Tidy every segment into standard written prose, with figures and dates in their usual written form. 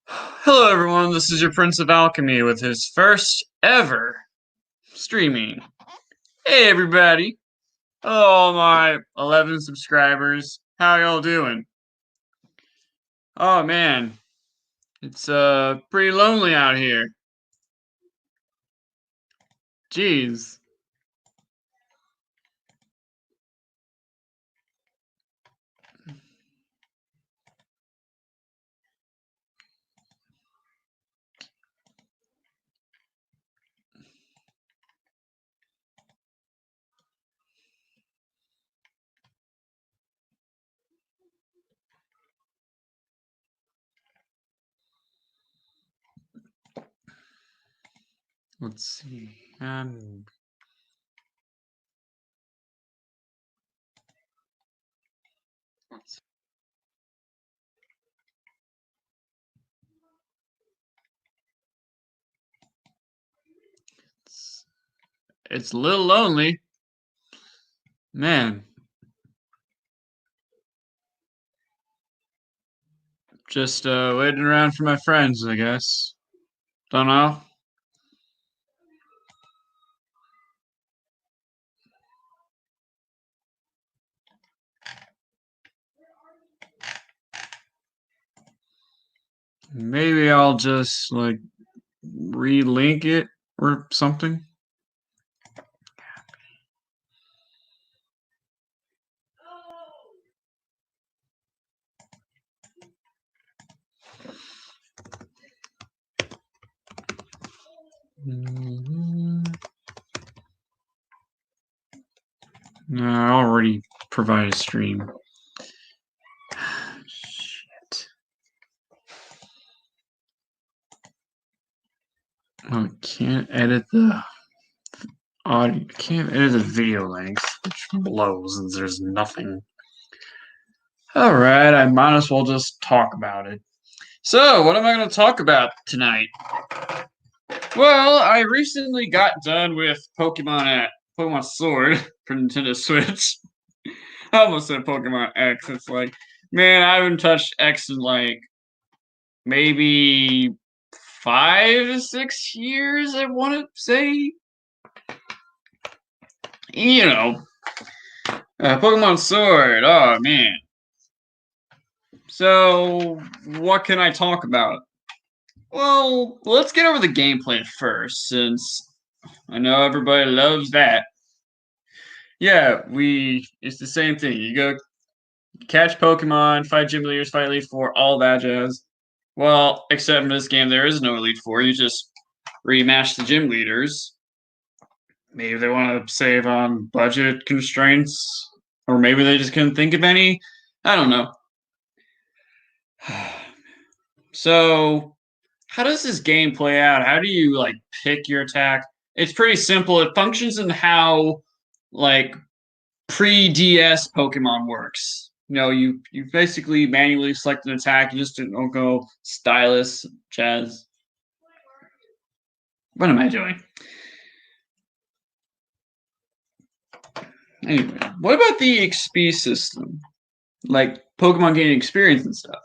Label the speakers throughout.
Speaker 1: Hello, everyone. This is your Prince of Alchemy with his first ever streaming. Hey, everybody. Hello, all my 11 subscribers. How y'all doing? Oh, man. It's pretty lonely out here. Jeez. Let's see. It's a little lonely. Man. Just waiting around for my friends, I guess. Don't know. Maybe I'll just like relink it or something. No, I already provide a stream. Shit. Oh, I can't edit the audio. I can't edit the video length, which blows, and there's nothing. Alright, I might as well just talk about it. So, what am I going to talk about tonight? Well, I recently got done with Pokemon Sword for Nintendo Switch. I almost said Pokemon X. It's like, man, I haven't touched X in like maybe 5 6 years, I want to say. You know, Pokemon Sword. Oh man. So, what can I talk about? Well, let's get over the gameplay first, since I know everybody loves that. Yeah, it's the same thing. You go catch Pokemon, fight gym leaders, fight Elite Four, all that jazz. Well, except in this game, there is no Elite Four. You just rematch the gym leaders. Maybe they want to save on budget constraints, or maybe they just couldn't think of any. I don't know. So, how does this game play out? How do you like pick your attack? It's pretty simple. It functions in how like pre-DS Pokemon works. You basically manually select an attack. You just don't go stylus, Chaz. What am I doing? Anyway, what about the XP system? Like Pokemon gaining experience and stuff.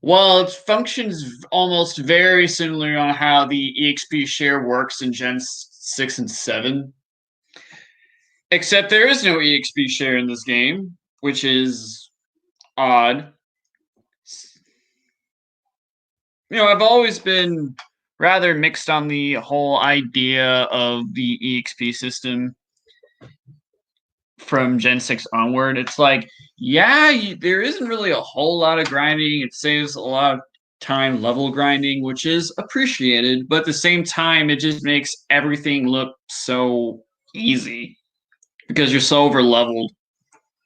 Speaker 1: Well, it functions almost very similar on how the EXP share works in Gen 6 and 7. Except there is no EXP share in this game, which is odd. I've always been rather mixed on the whole idea of the EXP system from Gen 6 onward. It's like, yeah, there isn't really a whole lot of grinding. It saves a lot of time level grinding, which is appreciated, but at the same time, it just makes everything look so easy because you're so over leveled.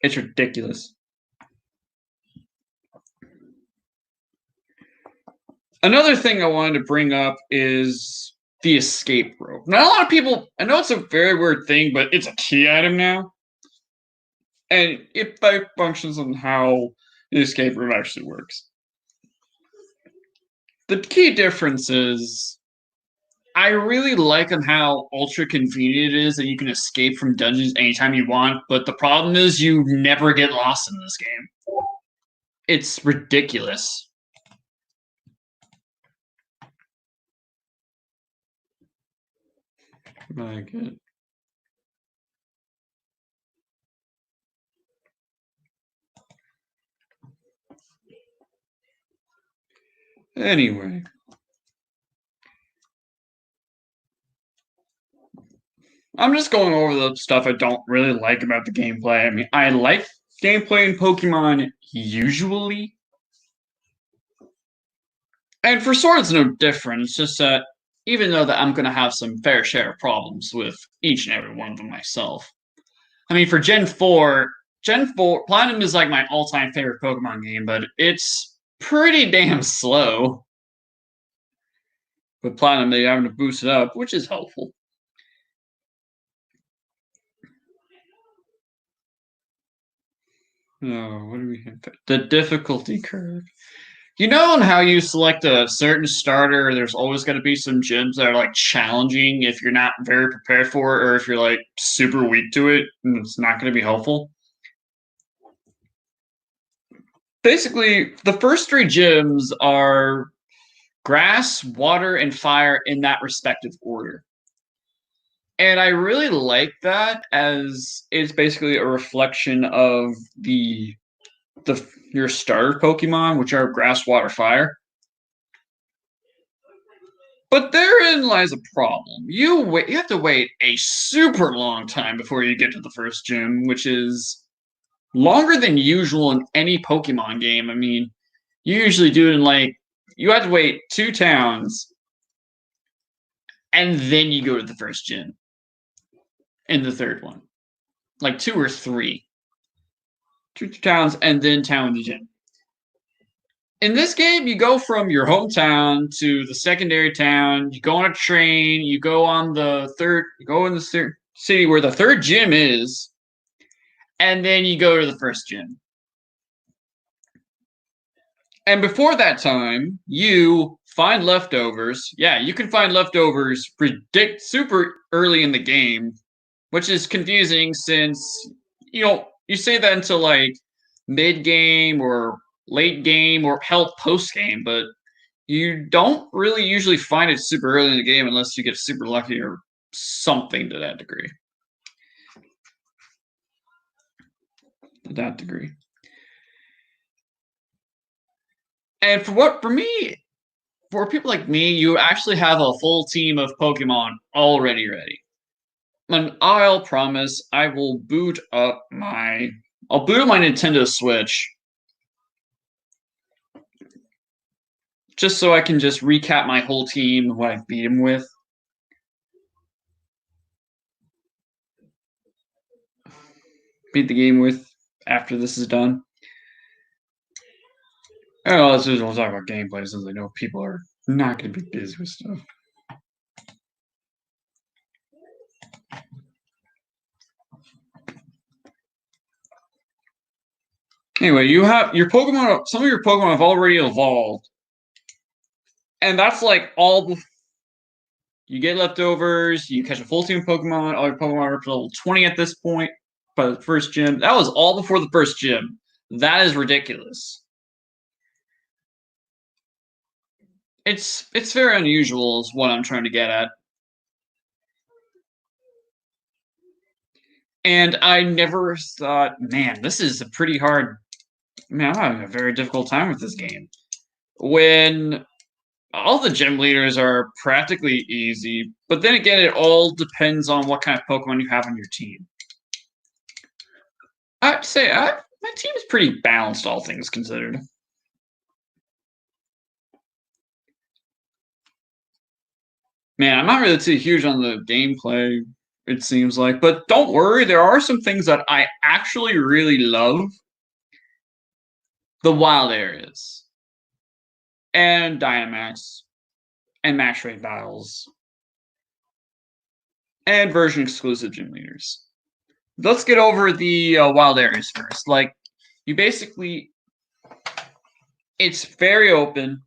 Speaker 1: It's ridiculous. Another thing I wanted to bring up is the escape rope. Now, a lot of people, I know it's a very weird thing, but it's a key item now. And it functions on how the escape rope actually works. The key difference is I really like on how ultra convenient it is that you can escape from dungeons anytime you want, but the problem is you never get lost in this game. It's ridiculous. I get it. Anyway. I'm just going over the stuff I don't really like about the gameplay. I mean, I like gameplay in Pokemon usually. And for Sword, it's no different. It's just that even though that I'm going to have some fair share of problems with each and every one of them myself. I mean, for Gen 4, Platinum is like my all-time favorite Pokemon game, but it's pretty damn slow. With Platinum, they're having to boost it up, which is helpful. Oh, what do we have? The difficulty curve. You know on how you select a certain starter, there's always going to be some gyms that are like challenging if you're not very prepared for it, or if you're like super weak to it, and it's not going to be helpful. Basically, the first three gyms are grass, water, and fire in that respective order. And I really like that as it's basically a reflection of the your starter Pokemon, which are grass, water, fire. But therein lies a problem. You have to wait a super long time before you get to the first gym, which is longer than usual in any Pokemon game. I mean, you usually do it in like you have to wait 2 towns and then you go to the first gym in the third one. Like 2 or 3. 2 towns and then town the gym. In this game, you go from your hometown to the secondary town. You go on a train. You go on the third. You go in the city where the third gym is, and then you go to the first gym. And before that time, you find leftovers. Yeah, you can find leftovers predict super early in the game, which is confusing since you say that until like mid game or late game or hell post game, but you don't really usually find it super early in the game unless you get super lucky or something to that degree. To that degree. And for people like me, you actually have a full team of Pokemon already ready. And I'll promise I'll boot up my Nintendo Switch just so I can just recap my whole team, what I beat him with. Beat the game with after this is done. Oh, we'll talk about gameplay since I know people are not going to be busy with stuff. Anyway, you have your Pokemon. Some of your Pokemon have already evolved, and that's like all. You get leftovers. You catch a full team of Pokemon. All your Pokemon are up to level 20 at this point. By the first gym, that was all before the first gym. That is ridiculous. It's very unusual, is what I'm trying to get at. And I never thought, man, this is a pretty hard. Man, I'm having a very difficult time with this game. When all the gym leaders are practically easy, but then again, it all depends on what kind of Pokemon you have on your team. I'd say my team is pretty balanced, all things considered. Man, I'm not really too huge on the gameplay, it seems like, but don't worry, there are some things that I actually really love. The wild areas, and Dynamax, and Max Rate battles, and version exclusive gym leaders. Let's get over the wild areas first. Like, you basically, it's very open.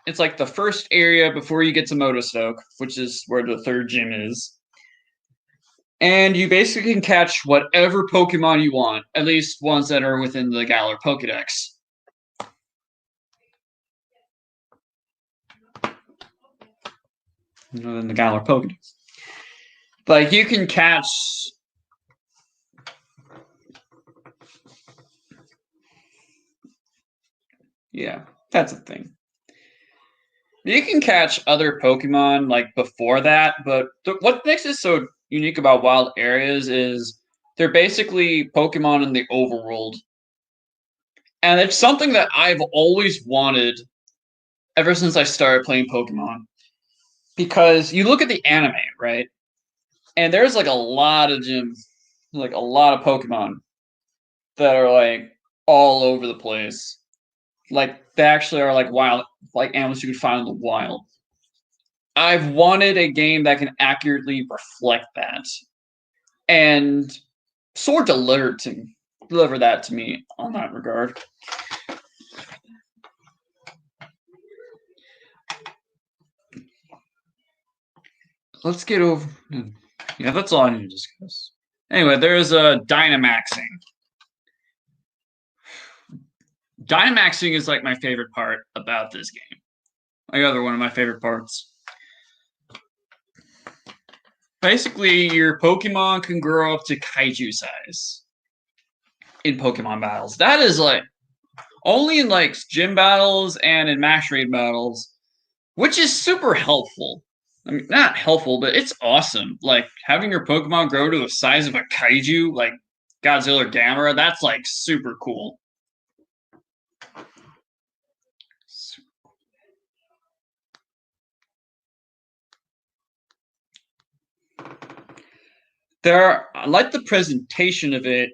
Speaker 1: It's like the first area before you get to Motostoke, which is where the third gym is. And you basically can catch whatever Pokemon you want, at least ones that are within the Galar Pokedex. Than the Galar Pokedex. Like you can catch. Yeah, that's a thing. You can catch other Pokemon like before that, but what makes it so unique about wild areas is they're basically Pokemon in the overworld. And it's something that I've always wanted ever since I started playing Pokemon. Because you look at the anime, right? And there's like a lot of gyms, like a lot of Pokemon that are like all over the place. Like they actually are like wild, like animals you could find in the wild. I've wanted a game that can accurately reflect that, and Sword deliver that to me on that regard. Let's get over. Yeah, that's all I need to discuss. Anyway, there's a Dynamaxing. Dynamaxing is like my favorite part about this game. Another one of my favorite parts. Basically, your Pokemon can grow up to kaiju size in Pokemon battles. That is like only in like gym battles and in match raid battles, which is super helpful. I mean, not helpful, but it's awesome. Like having your Pokemon grow to the size of a kaiju, like Godzilla or Gamera, that's like super cool. I like the presentation of it,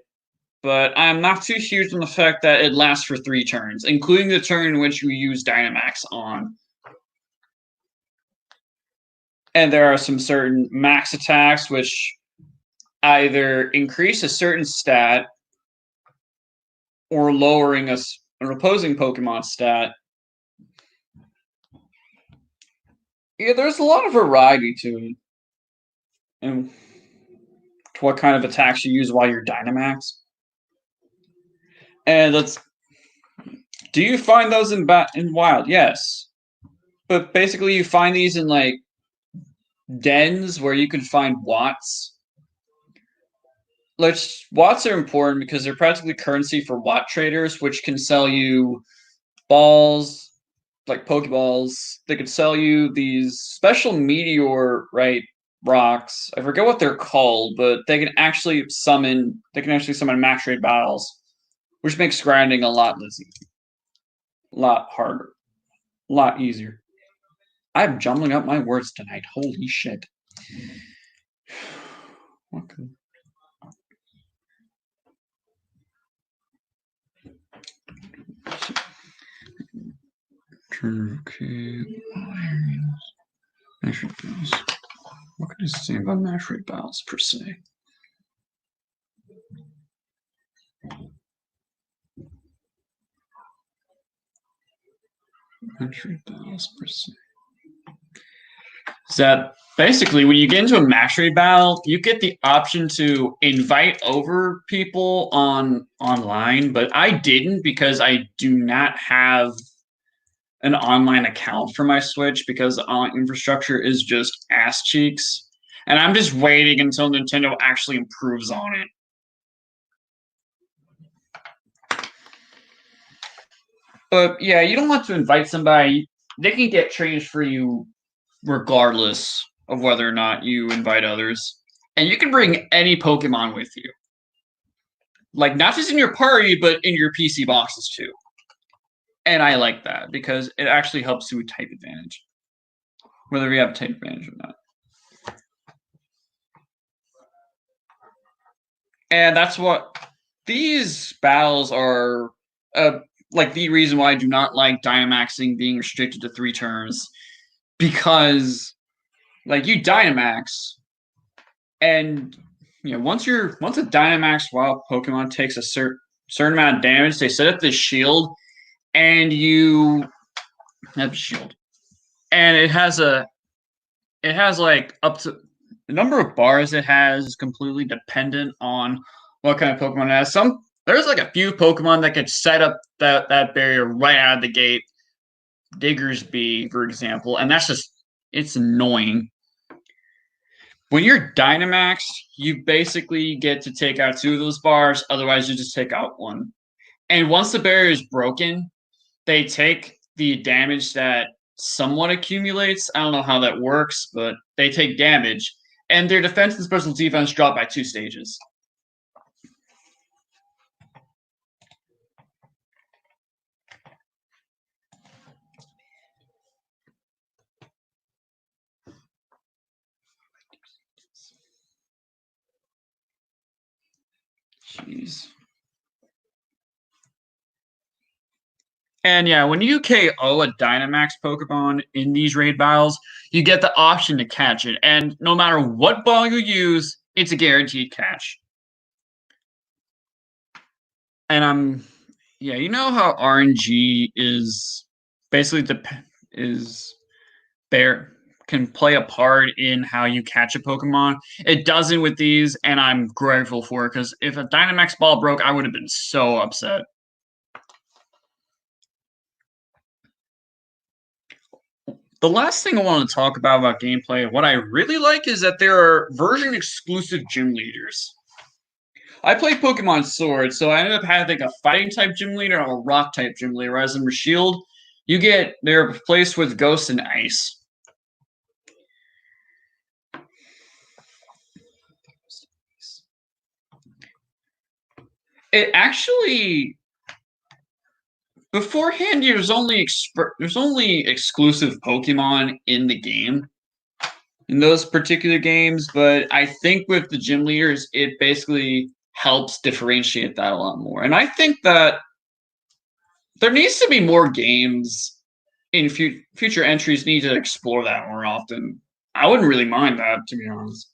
Speaker 1: but I'm not too huge on the fact that it lasts for 3 turns, including the turn in which you use Dynamax on. And there are some certain max attacks which either increase a certain stat or lowering an opposing Pokemon stat. Yeah, there's a lot of variety to it. And to what kind of attacks you use while you're Dynamax. And do you find those in Wild? Yes. But basically you find these in like dens where you can find Watts. Like Watts are important because they're practically currency for Watt traders, which can sell you balls, like Pokeballs. They could sell you these special meteor, right, rocks. I forget what they're called, but they can actually summon match rate battles, which makes grinding a lot harder, a lot easier. I'm jumbling up my words tonight. Holy shit. Okay. Match rate battles. What can I say about match rate battles per se? Match rate battles per se. Is that basically when you get into a match rate battle, you get the option to invite over people online, but I didn't because I do not have an online account for my Switch because online infrastructure is just ass cheeks. And I'm just waiting until Nintendo actually improves on it. But yeah, you don't want to invite somebody. They can get trained for you regardless of whether or not you invite others. And you can bring any Pokemon with you. Like, not just in your party, but in your PC boxes too. And I like that because it actually helps you with type advantage. Whether you have type advantage or not. And that's what these battles are like the reason why I do not like Dynamaxing being restricted to 3 turns. Because like you Dynamax and once a Dynamax wild Pokemon takes a certain amount of damage, they set up this shield and you have a shield. And it has like up to the number of bars it has is completely dependent on what kind of Pokemon it has. There's like a few Pokemon that could set up that barrier right out of the gate. Diggersby, for example, and it's annoying. When you're Dynamax, you basically get to take out 2 of those bars. Otherwise, you just take out 1. And once the barrier is broken, they take the damage that somewhat accumulates. I don't know how that works, but they take damage, and their defense and special defense drop by 2 stages. Jeez. And yeah, when you KO a Dynamax Pokemon in these raid battles, you get the option to catch it. And no matter what ball you use, it's a guaranteed catch. And yeah, you know how RNG is basically is bear can play a part in how you catch a Pokemon. It doesn't with these, and I'm grateful for it because if a Dynamax ball broke, I would have been so upset. The last thing I want to talk about gameplay, what I really like is that there are version exclusive gym leaders. I played Pokemon Sword, so I ended up having a fighting type gym leader and a rock type gym leader. Whereas in Shield, they're replaced with Ghost and Ice. It actually beforehand there's only exclusive Pokemon in the game in those particular games, but I think with the gym leaders, it basically helps differentiate that a lot more. And I think that there needs to be more games in future entries need to explore that more often. I wouldn't really mind that, to be honest.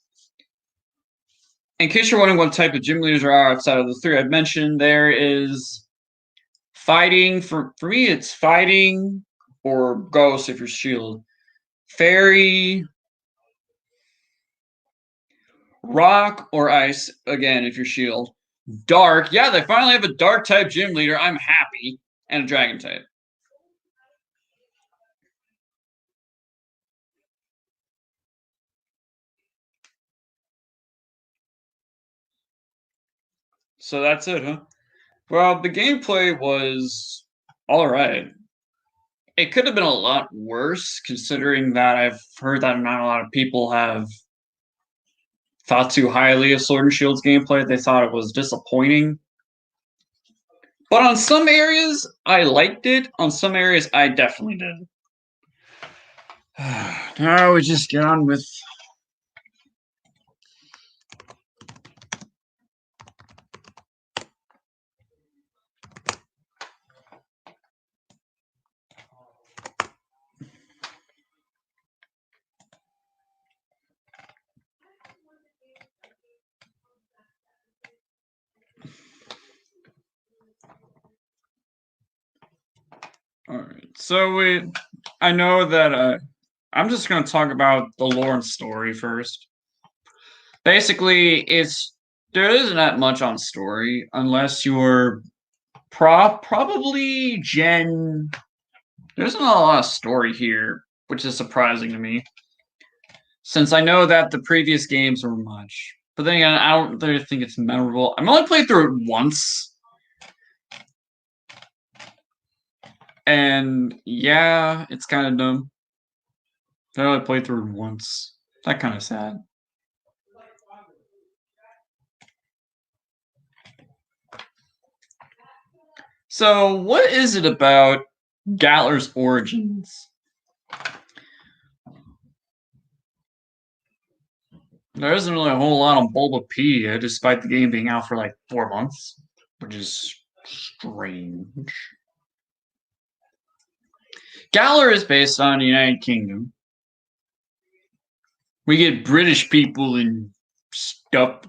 Speaker 1: In case you're wondering what type of gym leaders there are outside of the 3 I've mentioned, there is fighting. For me, it's fighting or ghost if you're shield. Fairy, rock, or ice, again, if you're shield. Dark, yeah, they finally have a dark type gym leader. I'm happy. And a dragon type. So that's it, huh? Well, the gameplay was all right. It could have been a lot worse, considering that I've heard that not a lot of people have thought too highly of Sword and Shield's gameplay. They thought it was disappointing. But on some areas, I liked it. On some areas, I definitely did. Now we just get on with. All right. So I know that I'm just going to talk about the lore and story first. Basically, there isn't that much on story unless you're probably Gen. There's not a lot of story here, which is surprising to me, since I know that the previous games were much. But then again, I don't really think it's memorable. I've only played through it once, and yeah, it's kind of dumb. I only played through it once. That kind of sad. So, what is it about Galar's origins? There isn't really a whole lot on Bulbapedia, despite the game being out for like 4 months, which is strange. Galar is based on the United Kingdom. We get British people and stuff.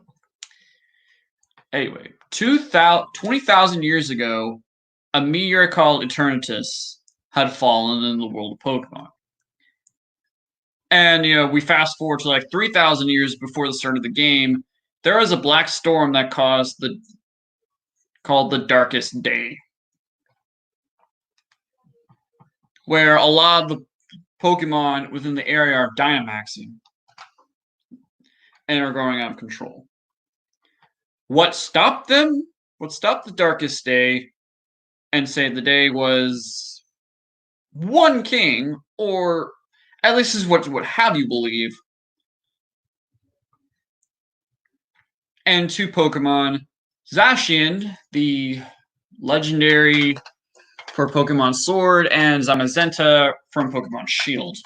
Speaker 1: Anyway, 20,000 years ago, a meteor called Eternatus had fallen in the world of Pokemon. And we fast forward to like 3,000 years before the start of the game. There was a black storm that called the Darkest Day, where a lot of the Pokemon within the area are Dynamaxing. and are growing out of control. What stopped them? What stopped the Darkest Day and saved the day was one king, or at least is what would have you believe, and two Pokemon, Zacian, the legendary for Pokemon Sword, and Zamazenta from Pokemon Shield.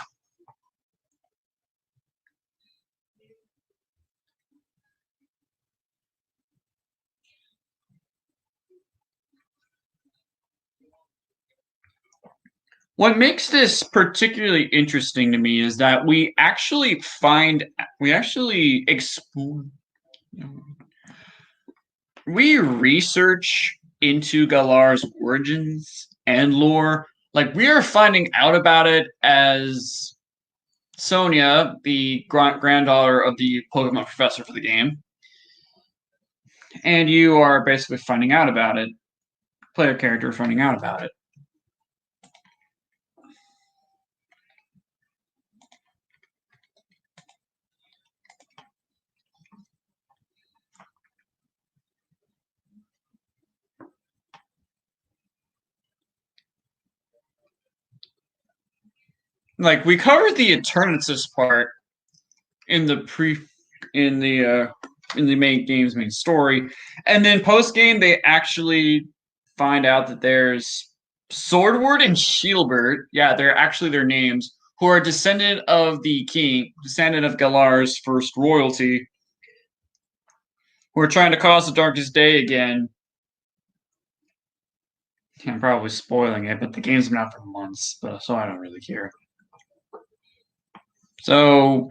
Speaker 1: What makes this particularly interesting to me is that we actually research into Galar's origins and lore. Like, we are finding out about it as Sonia, the granddaughter of the Pokemon professor for the game, and you are basically finding out about it. Player character finding out about it. Like, we covered the Eternatus part in the main game's main story, and then post game they actually find out that there's Swordward and Shieldbert. Yeah, they're actually their names, who are descendant of the king, descendant of Galar's first royalty, who are trying to cause the Darkest Day again. I'm probably spoiling it, but the game's been out for months, so I don't really care. So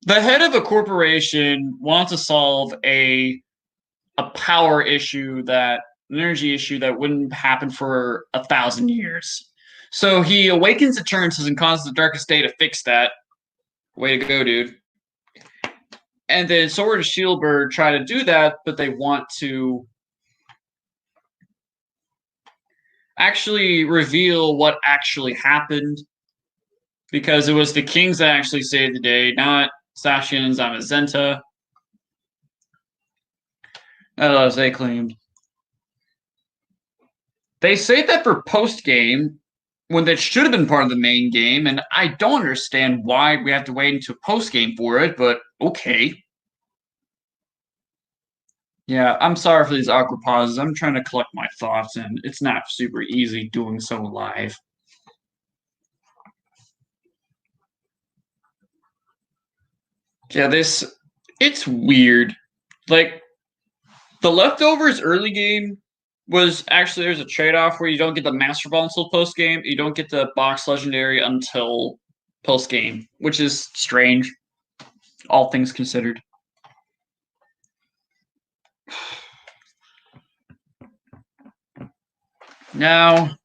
Speaker 1: the head of a corporation wants to solve a power issue, that an energy issue that wouldn't happen for 1,000 years. So he awakens Eternatus and causes the Darkest Day to fix that. Way to go, dude. And then Sword and Shieldbird try to do that, but they want to actually reveal what actually happened, because it was the kings that actually saved the day, not Zacian and Zamazenta, as they claimed. They say that for post game, when that should have been part of the main game, and I don't understand why we have to wait until post game for it, but okay. Yeah, I'm sorry for these awkward pauses. I'm trying to collect my thoughts, and it's not super easy doing so live. Yeah, it's weird. Like, the Leftovers early game was actually, there's a trade-off where you don't get the Master Ball until post game. You don't get the box legendary until post game, which is strange, all things considered. Now,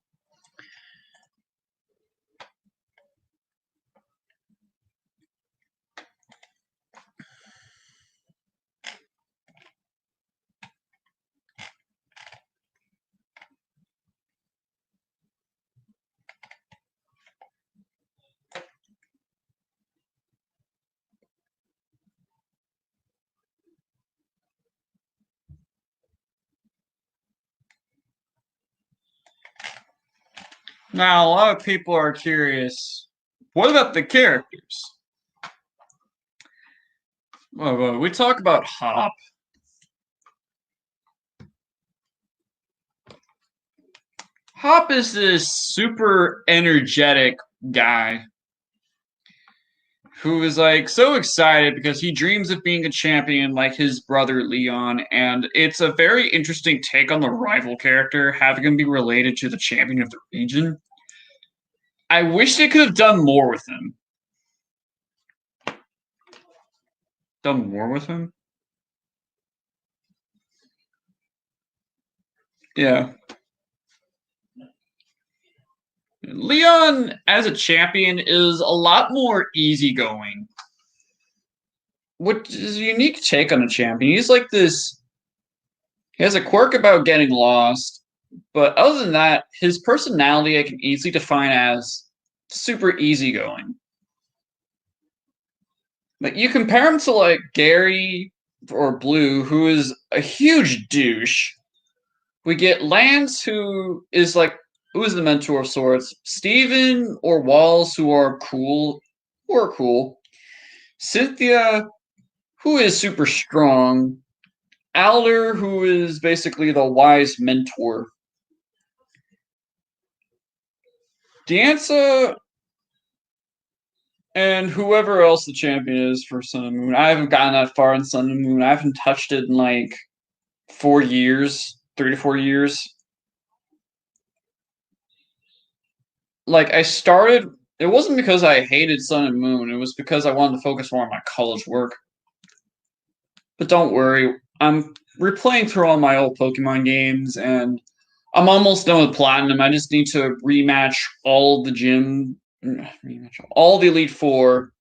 Speaker 1: a lot of people are curious. What about the characters? Well, we talk about Hop. Hop is this super energetic guy who is like so excited because he dreams of being a champion like his brother Leon, and it's a very interesting take on the rival character, having him be related to the champion of the region. I wish they could have done more with him. Done more with him? Yeah. Leon as a champion is a lot more easygoing, which is a unique take on a champion. He's like this. He has a quirk about getting lost, but other than that, his personality I can easily define as super easygoing. But you compare him to like Gary or Blue, who is a huge douche. We get Lance, who is the mentor of sorts. Steven or Walls, who are cool. Cynthia, who is super strong. Alder, who is basically the wise mentor. Dianza and whoever else the champion is for Sun and Moon. I haven't gotten that far in Sun and Moon. I haven't touched it in like 4 years, 3 to 4 years. Like I started, it wasn't because I hated Sun and Moon. It was because I wanted to focus more on my college work. But don't worry, I'm replaying through all my old Pokemon games, and I'm almost done with Platinum. I just need to rematch all the all the Elite Four.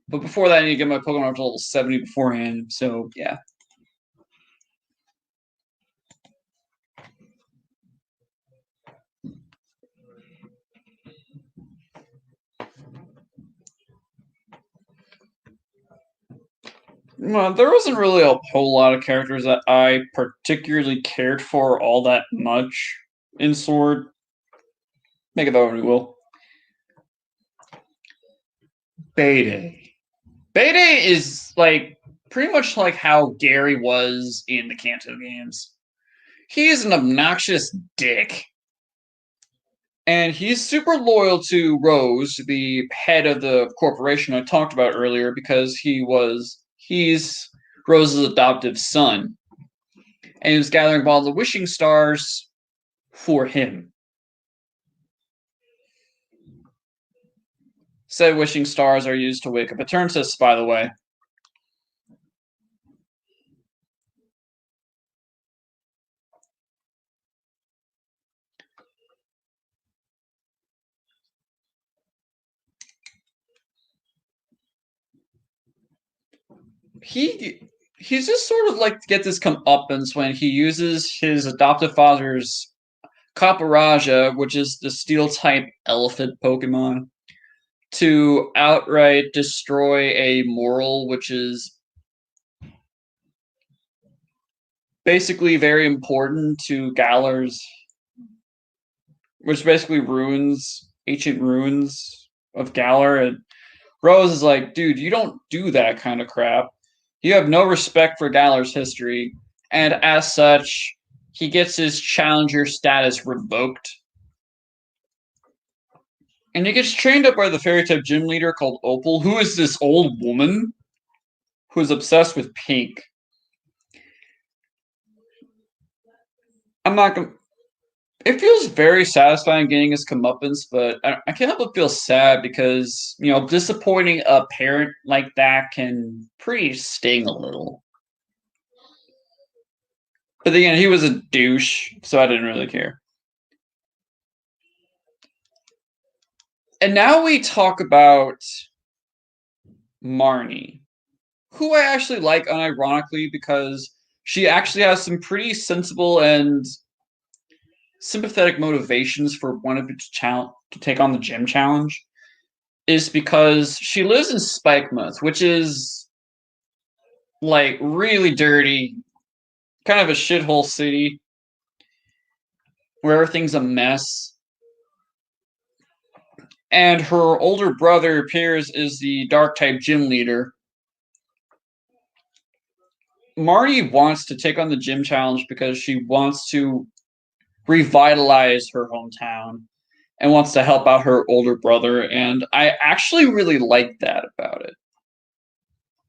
Speaker 1: But before that, I need to get my Pokemon up to level 70 beforehand. So yeah. Well, there wasn't really a whole lot of characters that I particularly cared for all that much in Sword. Make it that what we will. Bede. Bede is like pretty much like how Gary was in the Kanto games. He is an obnoxious dick. And he's super loyal to Rose, the head of the corporation I talked about earlier, because he's Rose's adoptive son. And he was gathering all the wishing stars for him. Said wishing stars are used to wake up Eternatus, by the way. He's just sort of like to get this comeuppance when he uses his adoptive father's Copperajah, which is the steel type elephant Pokemon, to outright destroy a moral, which is basically very important to Galar's, which basically ruins ancient ruins of Galar. And Rose is like, dude, you don't do that kind of crap. You have no respect for Galar's history, and as such, he gets his challenger status revoked. And he gets trained up by the fairy type gym leader called Opal, who is this old woman who is obsessed with pink. I'm not gonna. It feels very satisfying getting his comeuppance, but I can't help but feel sad because disappointing a parent like that can pretty sting a little. But again, he was a douche, so I didn't really care. And now we talk about Marnie, who I actually like unironically because she actually has some pretty sensible and sympathetic motivations for wanting to take on the gym challenge. Is because she lives in Spikemuth, which is like really dirty, kind of a shithole city where everything's a mess. And her older brother, Piers, is the dark type gym leader. Marty wants to take on the gym challenge because she wants to revitalize her hometown and wants to help out her older brother. And I actually really like that about it.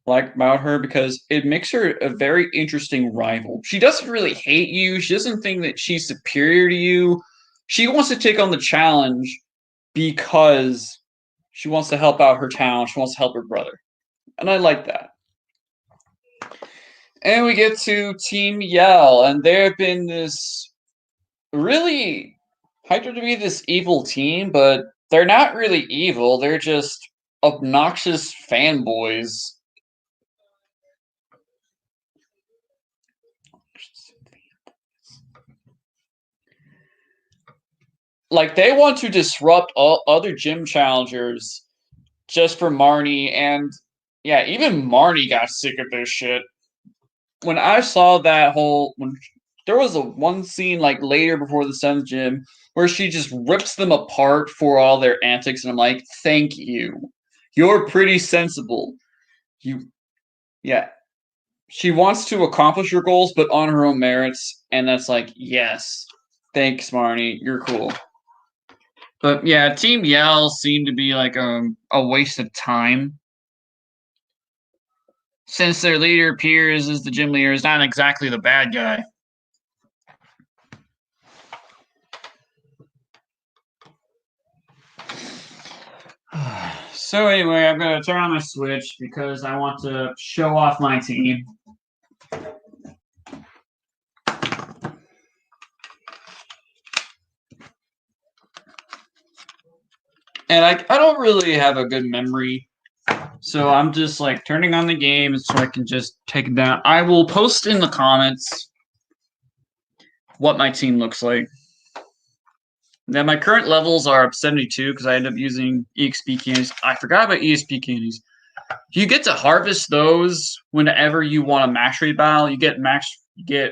Speaker 1: Like about her because it makes her a very interesting rival. She doesn't really hate you. She doesn't think that she's superior to you. She wants to take on the challenge because she wants to help out her town. She wants to help her brother. And I like that. And we get to Team Yell, and they've been this really hyped to be this evil team, but they're not really evil. They're just obnoxious fanboys. Like they want to disrupt all other gym challengers just for Marnie, and yeah, even Marnie got sick of this shit. When I saw that when there was a one scene like later before the Sun's Gym where she just rips them apart for all their antics, and I'm like, thank you. You're pretty sensible. You yeah. She wants to accomplish her goals, but on her own merits, and that's like, yes. Thanks, Marnie. You're cool. But yeah, Team Yell seemed to be like a waste of time. Since their leader, Piers, is the gym leader, is not exactly the bad guy. So anyway, I'm gonna turn on my Switch because I want to show off my team. And I don't really have a good memory, so I'm just like turning on the game so I can just take it down. I will post in the comments what my team looks like. Now my current levels are 72 because I end up using EXP candies. I forgot about EXP candies. You get to harvest those whenever you want a max rate battle. You get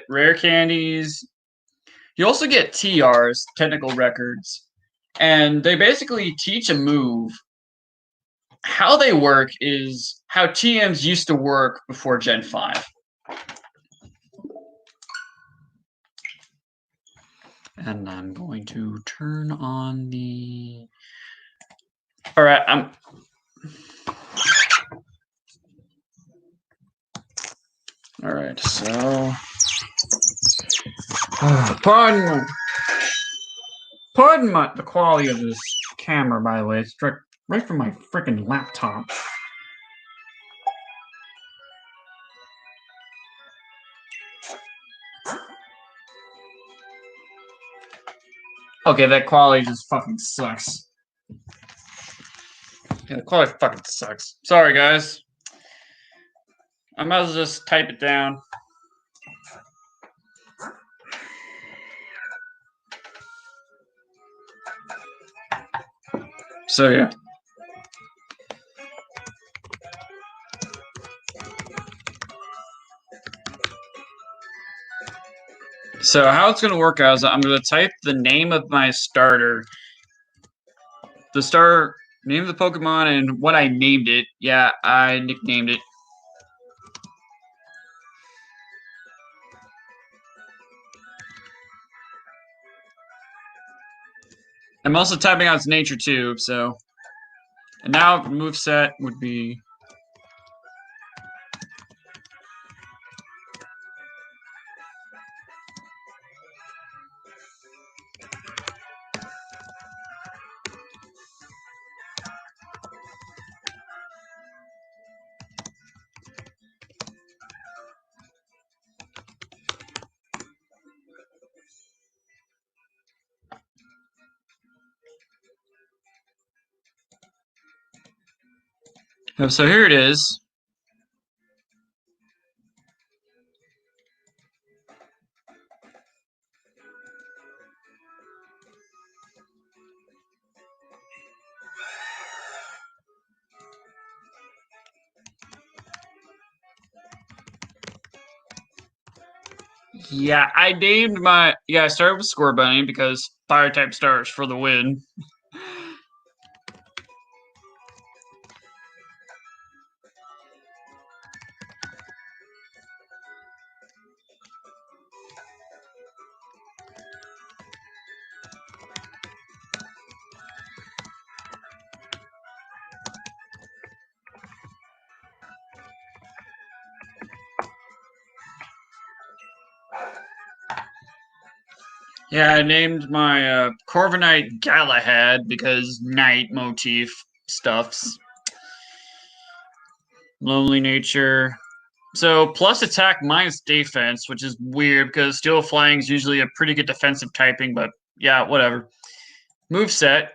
Speaker 1: rare candies. You also get TRs, technical records, and they basically teach a move. How they work is how TMs used to work before Gen 5. And I'm going to turn on the... Alright, Alright, so... Pardon the quality of this camera, by the way. It's right from my freaking laptop. Okay, that quality just fucking sucks. Yeah, the quality fucking sucks. Sorry, guys. I might as well just type it down. So, yeah. So how it's going to work out is I'm going to type the name of my starter, the name of the Pokemon, and what I named it. Yeah, I nicknamed it. I'm also typing out its nature too, so... And now moveset would be... So here it is. Yeah, I named my... Yeah, I started with Scorbunny because Fire-type starters for the win. Yeah, I named my Corviknight Galahad because night motif stuffs. Lonely nature. So plus attack minus defense, which is weird because Steel Flying is usually a pretty good defensive typing, but yeah, whatever. Move set.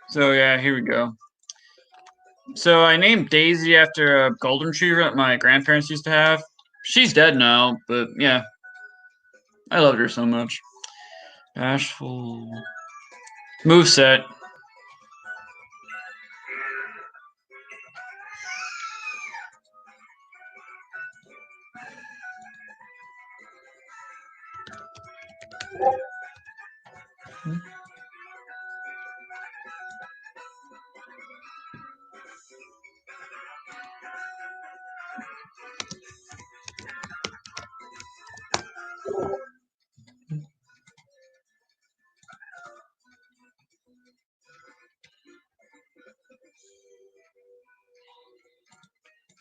Speaker 1: So yeah, here we go. So I named Daisy after a golden retriever that my grandparents used to have. She's dead now, but yeah, I loved her so much. Bashful. Moveset.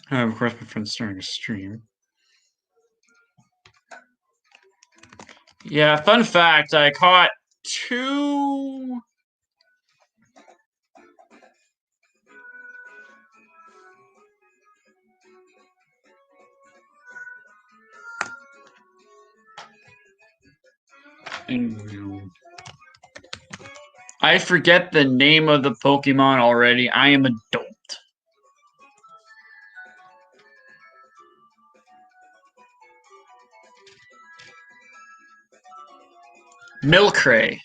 Speaker 1: I have request my friends starting a stream. Yeah, fun fact, I caught 2 I forget the name of the Pokemon already. I am adult. Milkray.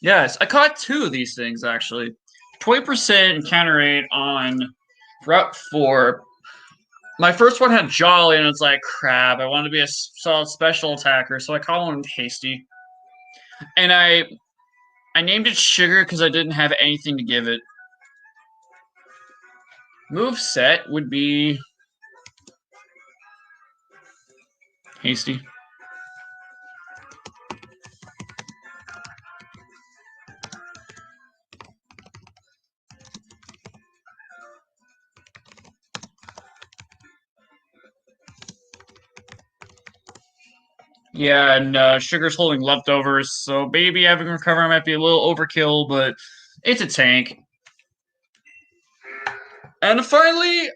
Speaker 1: Yes, I caught 2 of these things actually. 20% encounter rate on Route 4. My first one had Jolly, and it's like, crap, I want to be a solid special attacker, so I call him Hasty. And I named it Sugar because I didn't have anything to give it. Move set would be Hasty. Yeah, and Sugar's holding leftovers, so maybe having recover might be a little overkill, but it's a tank. And finally,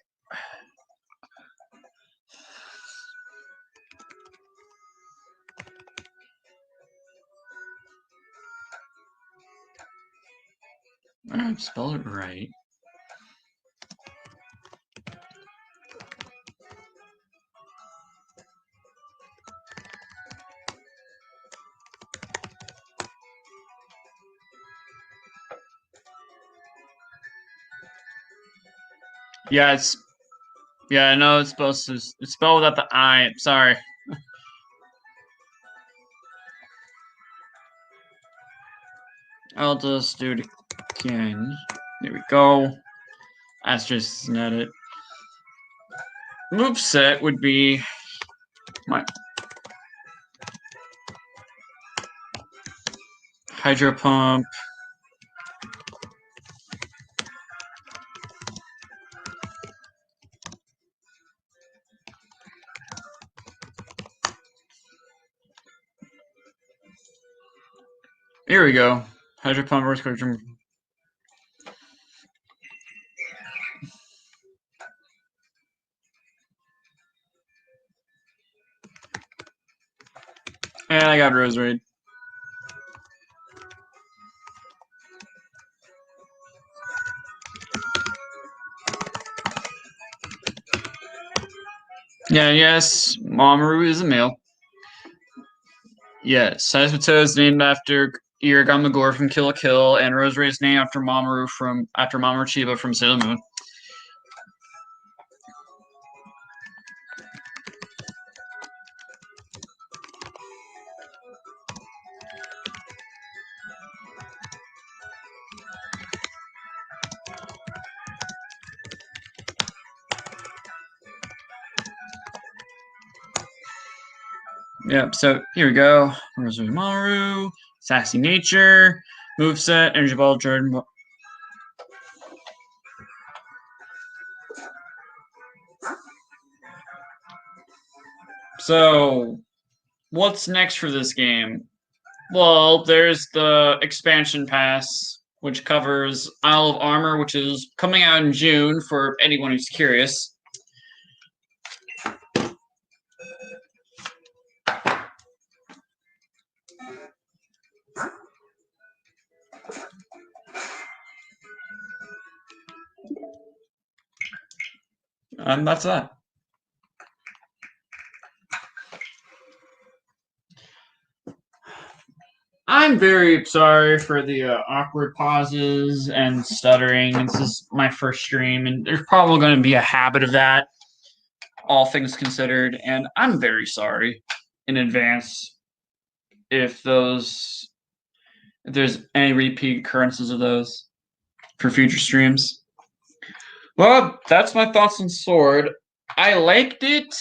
Speaker 1: I spell it right. Yeah, I know it's supposed to. It's spelled without the I. Sorry. I'll just do it again. There we go. Asterisk is not it. Moveset would be my Hydro Pump. Here we go. Hydro Pump, Earthquake Drum. And I got Roserade. Yeah, yes, Mamoru is a male. Yes, Seismitoad is named after Iraga Magor from Kill la Kill, and Roserade is named after Mamoru Chiba from Sailor Moon. Yep, so here we go. Roserade Mamoru, Sassy Nature, Moveset, Energy Ball, Jordan. So, what's next for this game? Well, there's the expansion pass, which covers Isle of Armor, which is coming out in June for anyone who's curious. And that's that. I'm very sorry for the awkward pauses and stuttering. This is my first stream, and there's probably going to be a habit of that, all things considered. And I'm very sorry in advance if there's any repeat occurrences of those for future streams. Well, that's my thoughts on Sword. I liked it.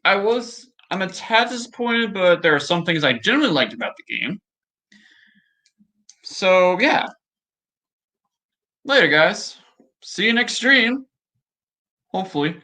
Speaker 1: I'm a tad disappointed, but there are some things I genuinely liked about the game. So yeah. Later, guys. See you next stream. Hopefully.